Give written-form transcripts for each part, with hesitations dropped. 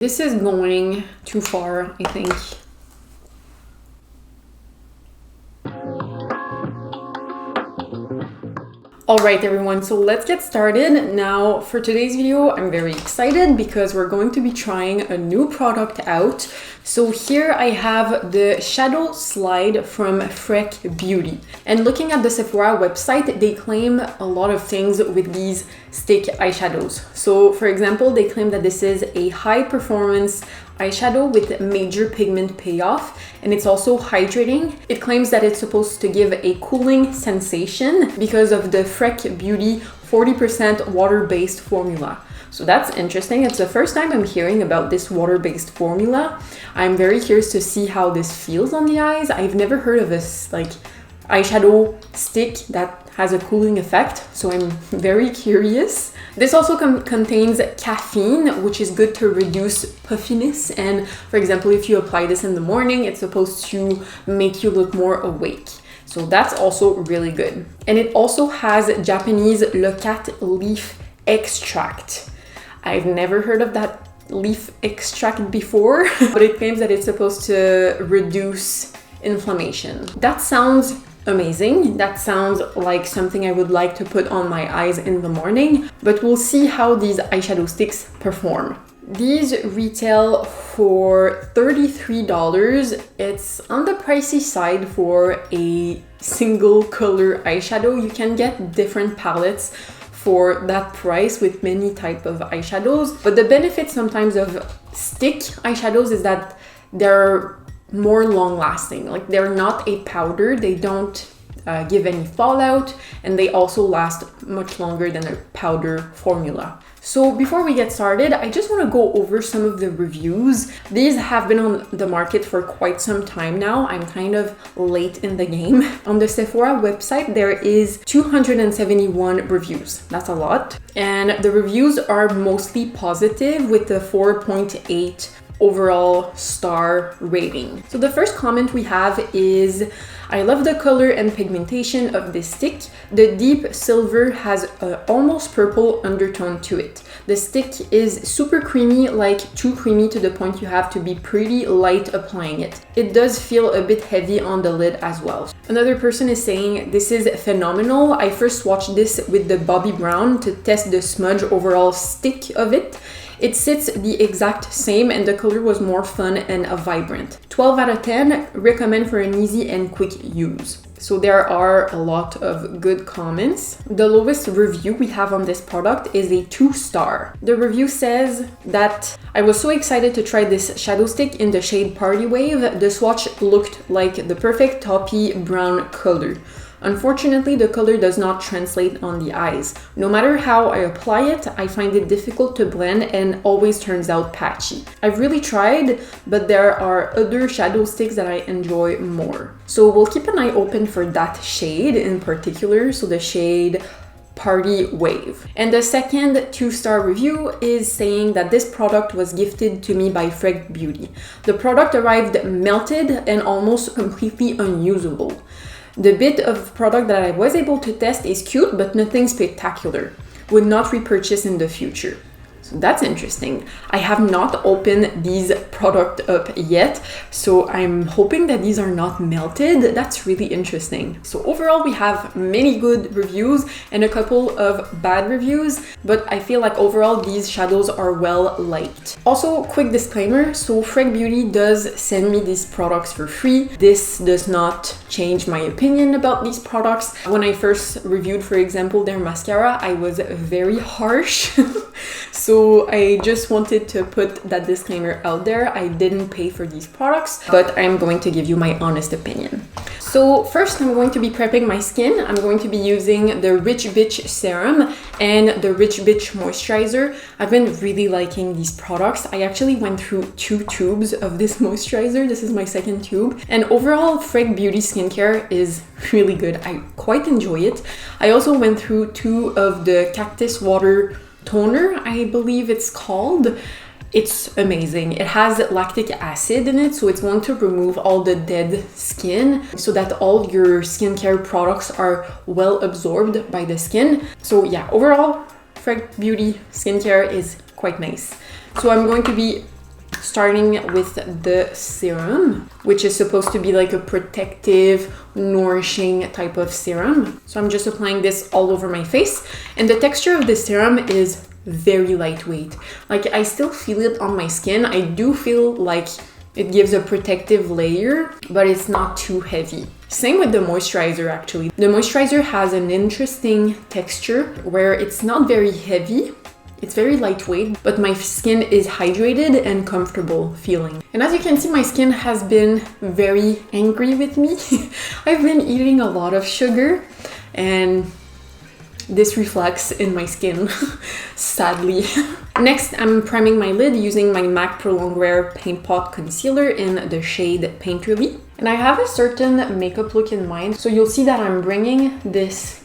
This is going too far, I think. Alright everyone, so let's get started. Now for today's video, I'm very excited because we're going to be trying a new product out. So here I have the Shadow Slide from Freck Beauty. And looking at the Sephora website, they claim a lot of things with these stick eyeshadows. So for example, they claim that this is a high performance eyeshadow with major pigment payoff, and it's also hydrating. It claims that it's supposed to give a cooling sensation because of the Freck Beauty 40% water-based formula. So that's interesting. It's the first time I'm hearing about this water-based formula. I'm very curious to see how this feels on the eyes. I've never heard of this like eyeshadow stick that has a cooling effect, so I'm very curious. This also contains caffeine, which is good to reduce puffiness, and for example, if you apply this in the morning, it's supposed to make you look more awake. So that's also really good. And it also has Japanese Locat leaf extract. I've never heard of that leaf extract before, but it claims that it's supposed to reduce inflammation. That sounds amazing. That sounds like something I would like to put on my eyes in the morning, but we'll see how these eyeshadow sticks perform. These retail for $33. It's on the pricey side for a single color eyeshadow. You can get different palettes for that price with many type of eyeshadows, but the benefit sometimes of stick eyeshadows is that they're more long lasting. Like, they're not a powder, they don't give any fallout, and they also last much longer than a powder formula. So before we get started, I just want to go over some of the reviews. These have been on the market for quite some time now. I'm kind of late in the game. On the Sephora website, there is 271 reviews. That's a lot. And the reviews are mostly positive with a 4.8 overall star rating. So the first comment we have is, I love the color and pigmentation of this stick. The deep silver has an almost purple undertone to it. The stick is super creamy, like too creamy to the point you have to be pretty light applying it. It does feel a bit heavy on the lid as well. Another person is saying, this is phenomenal. I first swatched this with the Bobbi Brown to test the smudge overall stick of it. It sits the exact same and the color was more fun and vibrant. 12 out of 10, recommend for an easy and quick use. So there are a lot of good comments. The lowest review we have on this product is a 2-star. The review says that I was so excited to try this shadow stick in the shade Partywave. The swatch looked like the perfect taupey brown color. Unfortunately, the color does not translate on the eyes. No matter how I apply it, I find it difficult to blend and always turns out patchy. I've really tried, but there are other shadow sticks that I enjoy more. So we'll keep an eye open for that shade in particular, so the shade Partywave. And the second 2-star review is saying that this product was gifted to me by Freck Beauty. The product arrived melted and almost completely unusable. The bit of product that I was able to test is cute, but nothing spectacular. Would not repurchase in the future. So that's interesting. I have not opened these products up yet, so I'm hoping that these are not melted. That's really interesting. So overall, we have many good reviews and a couple of bad reviews, but I feel like overall these shadows are well liked. Also, quick disclaimer, so Freck Beauty does send me these products for free. This does not change my opinion about these products. When I first reviewed, for example, their mascara, I was very harsh. So I just wanted to put that disclaimer out there. I didn't pay for these products, but I'm going to give you my honest opinion. So first, I'm going to be prepping my skin. I'm going to be using the Ritch serum and the Ritch moisturizer. I've been really liking these products. I actually went through 2 tubes of this moisturizer. This is my second tube. And overall, Freck Beauty skincare is really good. I quite enjoy it. I also went through 2 of the Cactus Water toner, I believe it's called. It's amazing. It has lactic acid in it, so it's going to remove all the dead skin so that all your skincare products are well absorbed by the skin. So yeah, overall, Freck Beauty skincare is quite nice. So I'm going to be starting with the serum, which is supposed to be like a protective, nourishing type of serum. So I'm just applying this all over my face. And the texture of the serum is very lightweight. Like I still feel it on my skin. I do feel like it gives a protective layer, but it's not too heavy. Same with the moisturizer actually. The moisturizer has an interesting texture where it's not very heavy. It's very lightweight, but my skin is hydrated and comfortable feeling. And as you can see, my skin has been very angry with me. I've been eating a lot of sugar and this reflects in my skin, sadly. Next, I'm priming my lid using my MAC Pro Longwear Paint Pot Concealer in the shade Painterly. And I have a certain makeup look in mind, so you'll see that I'm bringing this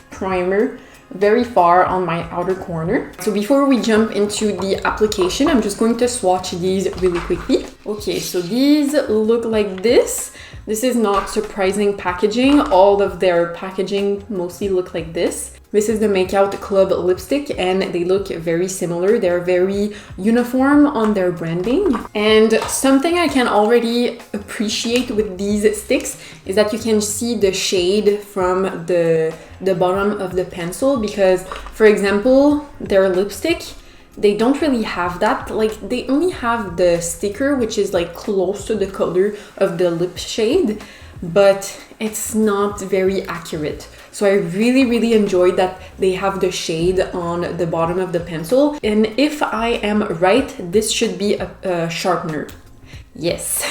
primer very far on my outer corner. So before we jump into the application, I'm just going to swatch these really quickly. Okay, so these look like this. This is not surprising packaging. All of their packaging mostly look like this. This is the Makeout Club lipstick and they look very similar. They're very uniform on their branding. And something I can already appreciate with these sticks is that you can see the shade from the bottom of the pencil, because for example, their lipstick, they don't really have that. Like they only have the sticker, which is like close to the color of the lip shade, but it's not very accurate. So I really enjoyed that they have the shade on the bottom of the pencil. And if I am right, this should be a sharpener. Yes.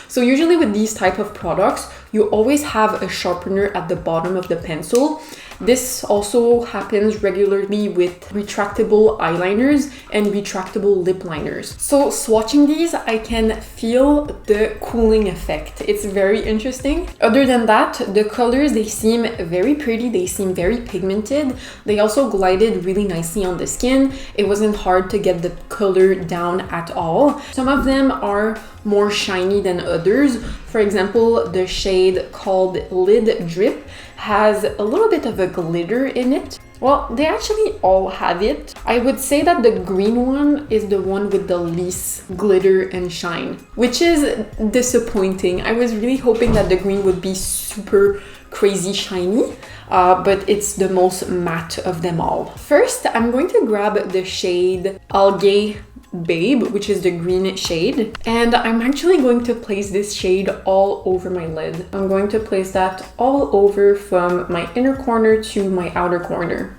So usually with these type of products, you always have a sharpener at the bottom of the pencil. This also happens regularly with retractable eyeliners and retractable lip liners. So swatching these, I can feel the cooling effect. It's very interesting. Other than that, the colors, they seem very pretty. They seem very pigmented. They also glided really nicely on the skin. It wasn't hard to get the color down at all. Some of them are more shiny than others. For example, the shade called Lid Drip has a little bit of a glitter in it. Well, they actually all have it. I would say that the green one is the one with the least glitter and shine, which is disappointing. I was really hoping that the green would be super crazy shiny, but it's the most matte of them all. First, I'm going to grab the shade Algae Babe, which is the green shade, and I'm actually going to place this shade all over my lid. I'm going to place that all over from my inner corner to my outer corner,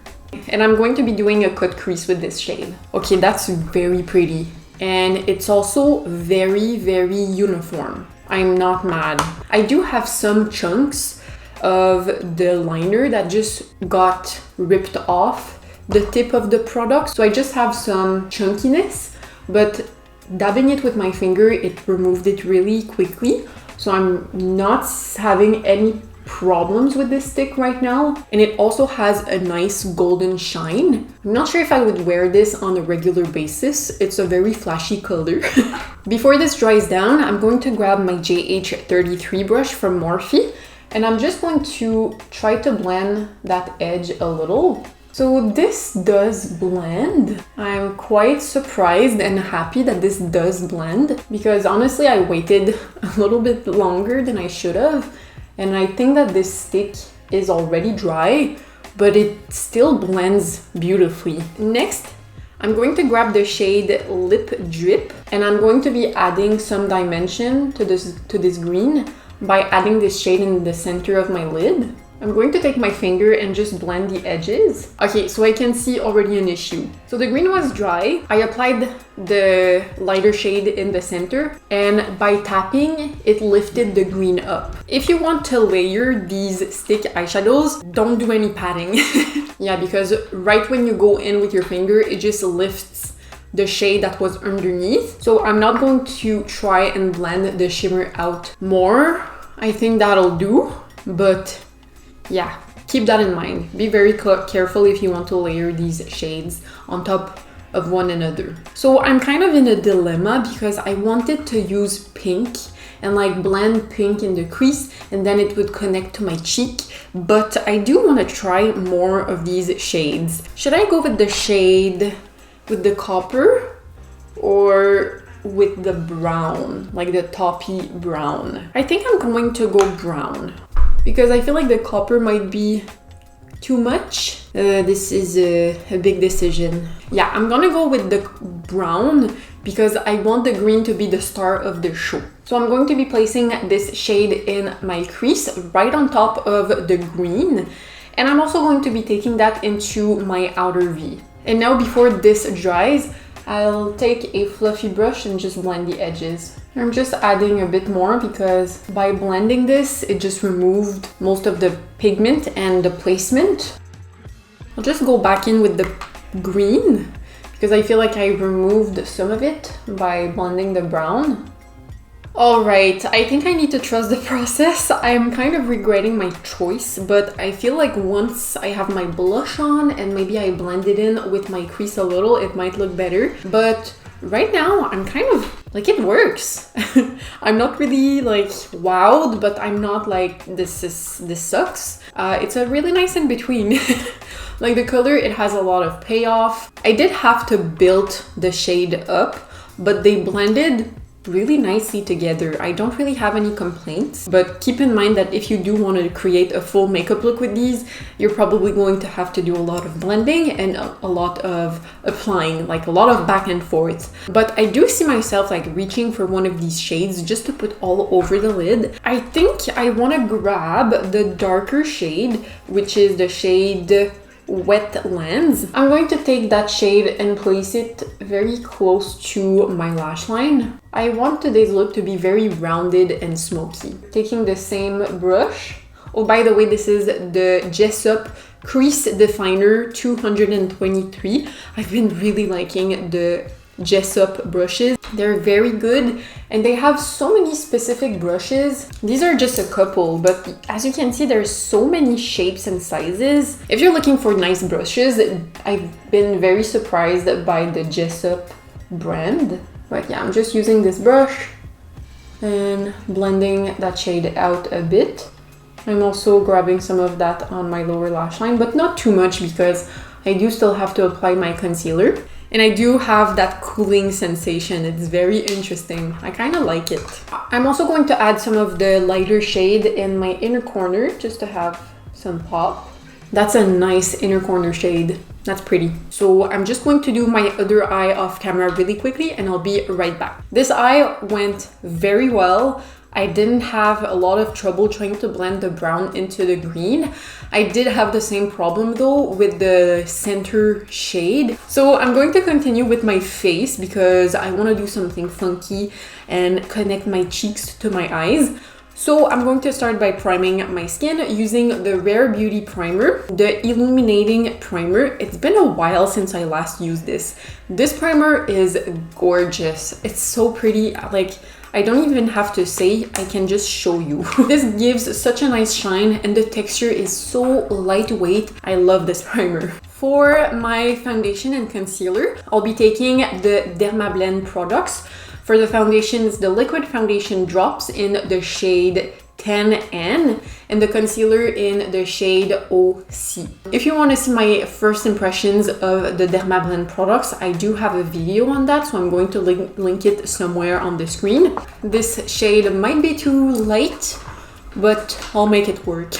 and I'm going to be doing a cut crease with this shade. Okay, that's very pretty, and it's also very uniform. I'm not mad. I do have some chunks of the liner that just got ripped off the tip of the product, so I just have some chunkiness, but dabbing it with my finger, it removed it really quickly. So I'm not having any problems with this stick right now. And it also has a nice golden shine. I'm not sure if I would wear this on a regular basis. It's a very flashy color. Before this dries down, I'm going to grab my JH33 brush from Morphe, and I'm just going to try to blend that edge a little. So this does blend. I'm quite surprised and happy that this does blend, because honestly I waited a little bit longer than I should have, and I think that this stick is already dry, but it still blends beautifully. Next, I'm going to grab the shade Lip Drip, and I'm going to be adding some dimension to this green by adding this shade in the center of my lid. I'm going to take my finger and just blend the edges. Okay, so I can see already an issue. So the green was dry. I applied the lighter shade in the center, and by tapping, it lifted the green up. If you want to layer these stick eyeshadows, don't do any patting. Yeah, because right when you go in with your finger, it just lifts the shade that was underneath. So I'm not going to try and blend the shimmer out more. I think that'll do, but yeah, keep that in mind. Be very careful if you want to layer these shades on top of one another. So I'm kind of in a dilemma because I wanted to use pink and like blend pink in the crease, and then it would connect to my cheek. But I do want to try more of these shades. Should I go with the shade with the copper or with the brown, like the taupey brown. I think I'm going to go brown because I feel like the copper might be too much. This is a big decision. Yeah, I'm gonna go with the brown because I want the green to be the star of the show. So I'm going to be placing this shade in my crease right on top of the green. And I'm also going to be taking that into my outer V. And now before this dries, I'll take a fluffy brush and just blend the edges. I'm just adding a bit more because by blending this, it just removed most of the pigment and the placement. I'll just go back in with the green because I feel like I removed some of it by blending the brown. Alright, I think I need to trust the process. I'm kind of regretting my choice, but I feel like once I have my blush on and maybe I blend it in with my crease a little, it might look better. But right now, I'm kind of like, it works. I'm not really like wowed, but I'm not like this sucks. It's a really nice in between. Like the color, it has a lot of payoff. I did have to build the shade up, but they blended really nicely together. I don't really have any complaints, but keep in mind that if you do want to create a full makeup look with these, you're probably going to have to do a lot of blending and a lot of applying, like a lot of back and forth. But I do see myself like reaching for one of these shades just to put all over the lid. I think I want to grab the darker shade, which is the shade Wetlands. I'm going to take that shade and place it very close to my lash line. I want today's look to be very rounded and smoky. Taking the same brush. Oh, by the way, this is the Jessup Crease Definer 223. I've been really liking the Jessup brushes. They're very good and they have so many specific brushes. These are just a couple, but as you can see, there's so many shapes and sizes. If you're looking for nice brushes, I've been very surprised by the Jessup brand. But yeah, I'm just using this brush and blending that shade out a bit. I'm also grabbing some of that on my lower lash line, but not too much because I do still have to apply my concealer. And I do have that cooling sensation. It's very interesting. I kind of like it. I'm also going to add some of the lighter shade in my inner corner just to have some pop. That's a nice inner corner shade. That's pretty. So I'm just going to do my other eye off camera really quickly and I'll be right back. This eye went very well. I didn't have a lot of trouble trying to blend the brown into the green. I did have the same problem though with the center shade. So I'm going to continue with my face because I want to do something funky and connect my cheeks to my eyes. So I'm going to start by priming my skin using the Rare Beauty primer, the Illuminating primer. It's been a while since I last used this. This primer is gorgeous. It's so pretty. Like, I don't even have to say, I can just show you. This gives such a nice shine and the texture is so lightweight. I love this primer. For my foundation and concealer, I'll be taking the Dermablend products. For the foundations, the liquid foundation drops in the shade 10N and the concealer in the shade OC. If you want to see my first impressions of the Dermablend products, I do have a video on that, so I'm going to link it somewhere on the screen. This shade might be too light, but I'll make it work.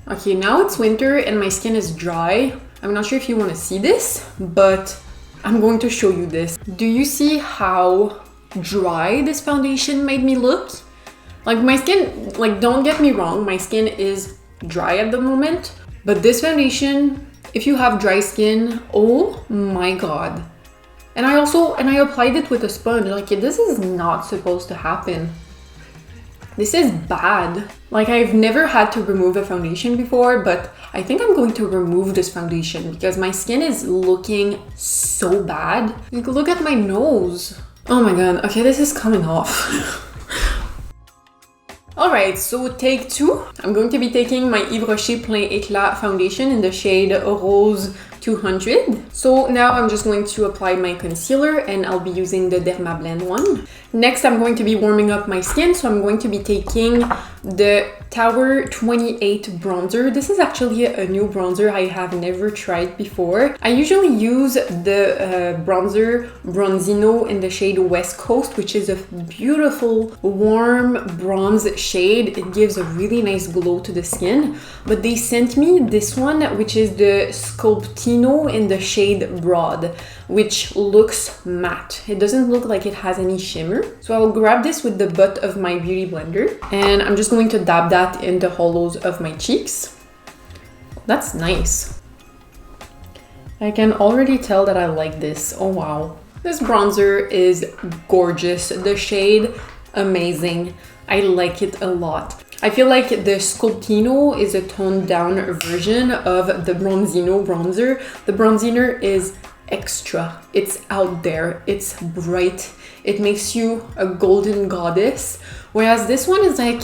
Okay, now it's winter and my skin is dry. I'm not sure if you want to see this, but I'm going to show you this. Do you see how dry this foundation made me look? Like my skin, like don't get me wrong, my skin is dry at the moment, but this foundation, if you have dry skin, oh my god. And I applied it with a sponge. Like, this is not supposed to happen. This is bad. Like, I've never had to remove a foundation before, but I think I'm going to remove this foundation because my skin is looking so bad. Like, look at my nose. Oh my god, okay, this is coming off. Alright, so take two. I'm going to be taking my Yves Rocher Plein Éclat Foundation in the shade Rose 200. So now I'm just going to apply my concealer and I'll be using the Dermablend one. Next, I'm going to be warming up my skin, so I'm going to be taking the Tower 28 bronzer. This is actually a new bronzer I have never tried before. I usually use the bronzer Bronzino in the shade West Coast, which is a beautiful warm bronze shade. It gives a really nice glow to the skin, but they sent me this one, which is the Sculptino in the shade Broad, which looks matte. It doesn't look like it has any shimmer. So I'll grab this with the butt of my beauty blender, and I'm just going to dab that in the hollows of my cheeks. That's nice. I can already tell that I like this. Oh wow. This bronzer is gorgeous. The shade, amazing. I like it a lot. I feel like the Sculptino is a toned down version of the Bronzino bronzer. The Bronzino is extra. It's out there. It's bright. It makes you a golden goddess. Whereas this one is like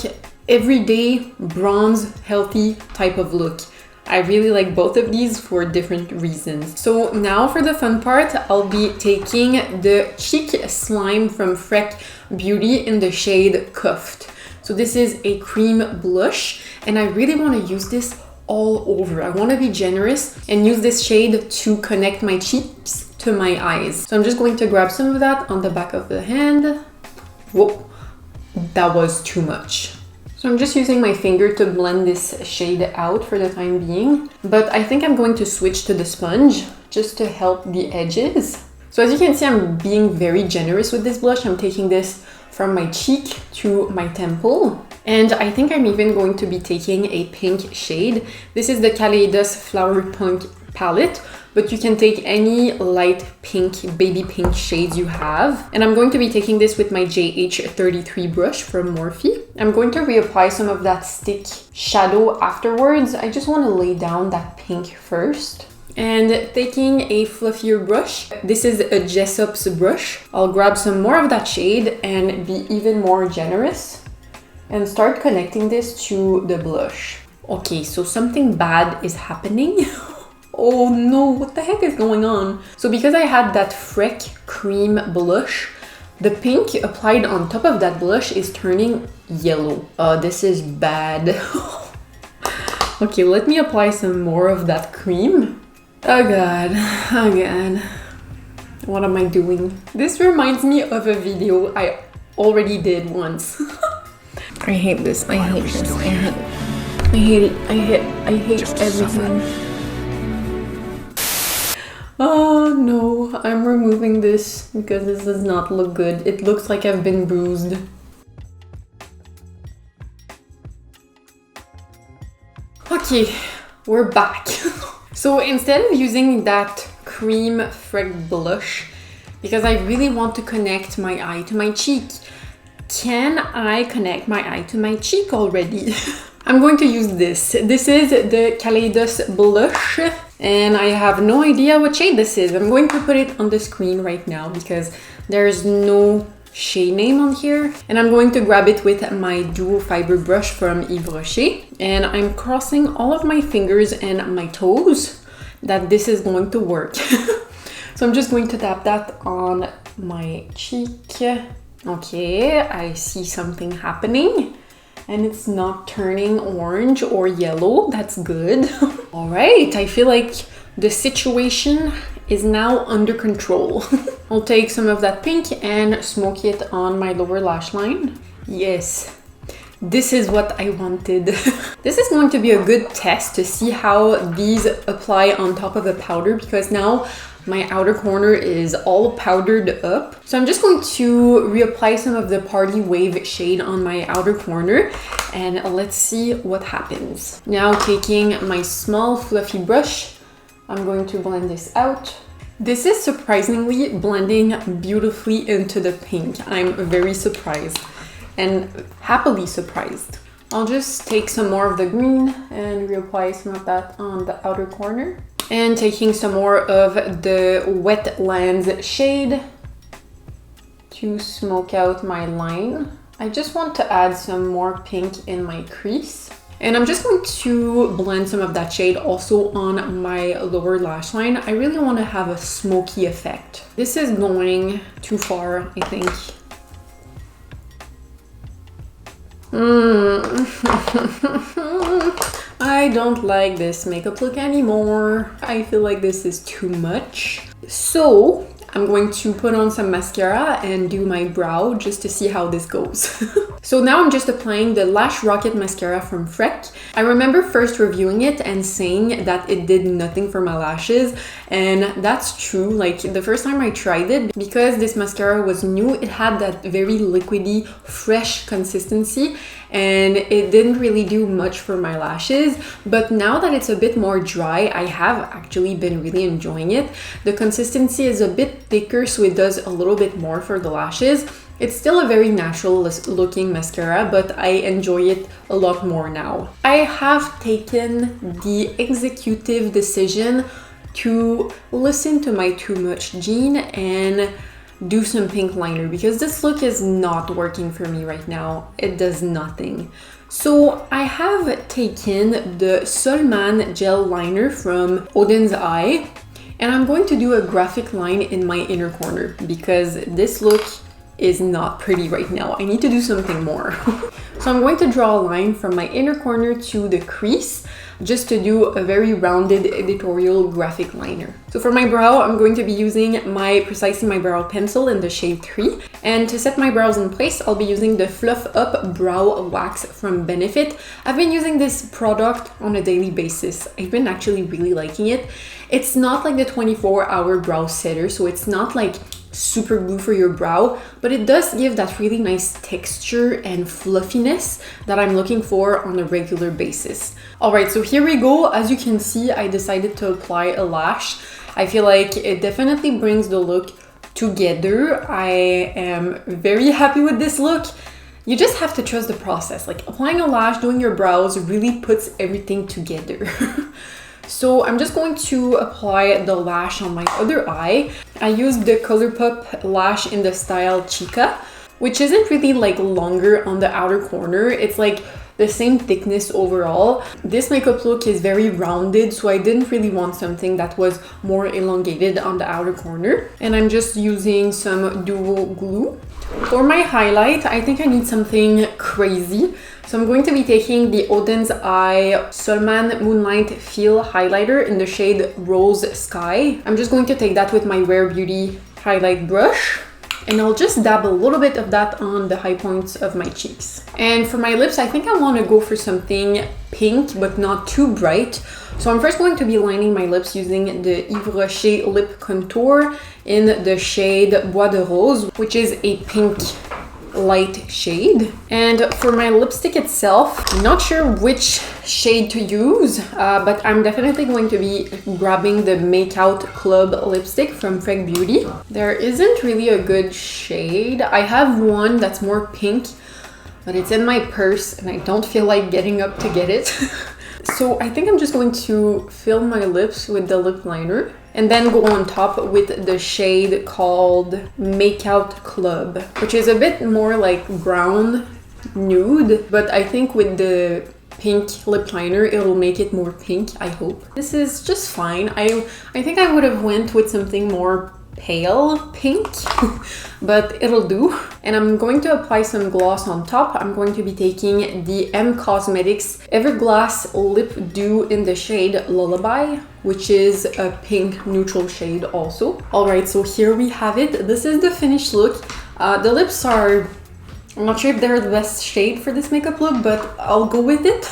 everyday bronze, healthy type of look. I really like both of these for different reasons. So now for the fun part, I'll be taking the cheek slime from Freck Beauty in the shade Cuffed. So this is a cream blush, and I really want to use this all over. I want to be generous and use this shade to connect my cheeks to my eyes. So I'm just going to grab some of that on the back of the hand. Whoa, that was too much. So I'm just using my finger to blend this shade out for the time being, but I think I'm going to switch to the sponge just to help the edges. So as you can see, I'm being very generous with this blush. I'm taking this from my cheek to my temple, and I think I'm even going to be taking a pink shade. This is the Kaleidos Flower Pink palette, but you can take any light pink, baby pink shades you have. And I'm going to be taking this with my JH33 brush from Morphe. I'm going to reapply some of that stick shadow afterwards. I just want to lay down that pink first. And taking a fluffier brush, this is a Jessup's brush. I'll grab some more of that shade and be even more generous and start connecting this to the blush. Okay, so something bad is happening. Oh no, what the heck is going on? So because I had that Freck cream blush, the pink applied on top of that blush is turning yellow. This is bad. Okay, let me apply some more of that cream. Oh god, oh god. What am I doing? This reminds me of a video I already did once. I hate this, I hate this, I hate it, I hate everything. Oh no, I'm removing this because this does not look good. It looks like I've been bruised. Okay, we're back. So instead of using that cream Freck blush, because I really want to connect my eye to my cheek, can I connect my eye to my cheek already? I'm going to use this. This is the Kaleidos blush, and I have no idea what shade this is. I'm going to put it on the screen right now because there's no shade name on here. And I'm going to grab it with my duo fiber brush from Yves Rocher. And I'm crossing all of my fingers and my toes that this is going to work. So I'm just going to tap that on my cheek. Okay, I see something happening. And it's not turning orange or yellow. That's good. All right, I feel like the situation is now under control. I'll take some of that pink and smoke it on my lower lash line. Yes, this is what I wanted. This is going to be a good test to see how these apply on top of the powder, because now my outer corner is all powdered up. So I'm just going to reapply some of the Partywave shade on my outer corner, and let's see what happens. Now taking my small fluffy brush, I'm going to blend this out. This is surprisingly blending beautifully into the pink. I'm very surprised and happily surprised. I'll just take some more of the green and reapply some of that on the outer corner. And taking some more of the Wetlands shade to smoke out my line. I just want to add some more pink in my crease. And I'm just going to blend some of that shade also on my lower lash line. I really want to have a smoky effect. This is going too far, I think. I don't like this makeup look anymore. I feel like this is too much. So I'm going to put on some mascara and do my brow just to see how this goes. So now I'm just applying the Lash Rocket Mascara from Freck. I remember first reviewing it and saying that it did nothing for my lashes, and that's true. Like the first time I tried it, because this mascara was new, it had that very liquidy, fresh consistency, and it didn't really do much for my lashes. But now that it's a bit more dry, I have actually been really enjoying it. The consistency is a bit thicker, so it does a little bit more for the lashes. It's still a very natural looking mascara, but I enjoy it a lot more now. I have taken the executive decision to listen to my too much gene and do some pink liner, because this look is not working for me right now. It does nothing. So I have taken the Solmane Gel Liner from Oden's Eye, and I'm going to do a graphic line in my inner corner because this look is not pretty right now. I need to do something more. So I'm going to draw a line from my inner corner to the crease just to do a very rounded editorial graphic liner. So for my brow, I'm going to be using my Precisely My Brow pencil in the shade 3. And to set my brows in place, I'll be using the Fluff Up Brow Wax from Benefit. I've been using this product on a daily basis. I've been actually really liking it. It's not like the 24-hour brow setter, so it's not like super glue for your brow, but it does give that really nice texture and fluffiness that I'm looking for on a regular basis. Alright, so here we go. As you can see, I decided to apply a lash. I feel like it definitely brings the look together. I am very happy with this look. You just have to trust the process. Like applying a lash, doing your brows really puts everything together. So I'm just going to apply the lash on my other eye. I used the Colourpop lash in the style Chica, which isn't really like longer on the outer corner. It's like the same thickness overall. This makeup look is very rounded, so I didn't really want something that was more elongated on the outer corner. And I'm just using some duo glue. For my highlight, I think I need something crazy. So I'm going to be taking the Oden's Eye Solmane Moonlight Feel Highlighter in the shade Rose Sky. I'm just going to take that with my Rare Beauty highlight brush, and I'll just dab a little bit of that on the high points of my cheeks. And for my lips, I think I want to go for something pink, but not too bright. So I'm first going to be lining my lips using the Yves Rocher Lip Contour in the shade Bois de Rose, which is a pink light shade. And for my lipstick itself, I'm not sure which shade to use, but I'm definitely going to be grabbing the Make Out Club lipstick from Freck Beauty. There isn't really a good shade. I have one that's more pink, but it's in my purse and I don't feel like getting up to get it. So I think I'm just going to fill my lips with the lip liner and then go on top with the shade called Make Out Club, which is a bit more like brown nude, but I think with the pink lip liner it'll make it more pink, I hope. This is just fine. I think I would have went with something more pale pink, but it'll do. And I'm going to apply some gloss on top. I'm going to be taking the M Cosmetics Everglass Lip Dew in the shade Lullaby, which is a pink neutral shade also. Alright, so here we have it. This is the finished look. The lips are, I'm not sure if they're the best shade for this makeup look, but I'll go with it.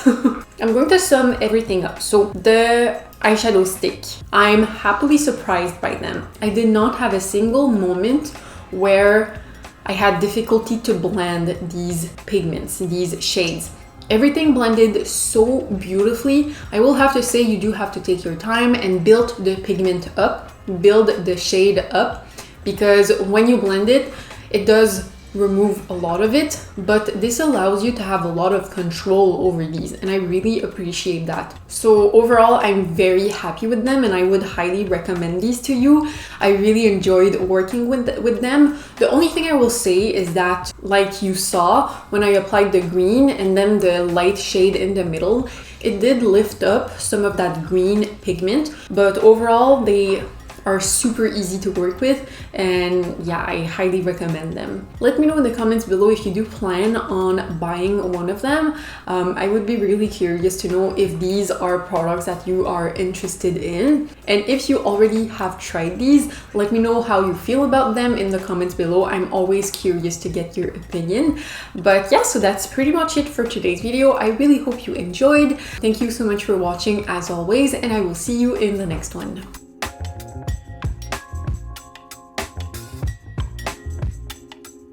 I'm going to sum everything up. So the eyeshadow stick, I'm happily surprised by them. I did not have a single moment where I had difficulty to blend these pigments, these shades. Everything blended so beautifully. I will have to say you do have to take your time and build the pigment up, build the shade up, because when you blend it, it does remove a lot of it, but this allows you to have a lot of control over these, and I really appreciate that. So overall, I'm very happy with them and I would highly recommend these to you. I really enjoyed working with them. The only thing I will say is that, like you saw when I applied the green and then the light shade in the middle, it did lift up some of that green pigment, but overall they are super easy to work with, and yeah, I highly recommend them. Let me know in the comments below if you do plan on buying one of them. I would be really curious to know if these are products that you are interested in, and if you already have tried these, let me know how you feel about them in the comments below. I'm always curious to get your opinion. But yeah, so that's pretty much it for today's video. I really hope you enjoyed. Thank you so much for watching as always, and I will see you in the next one.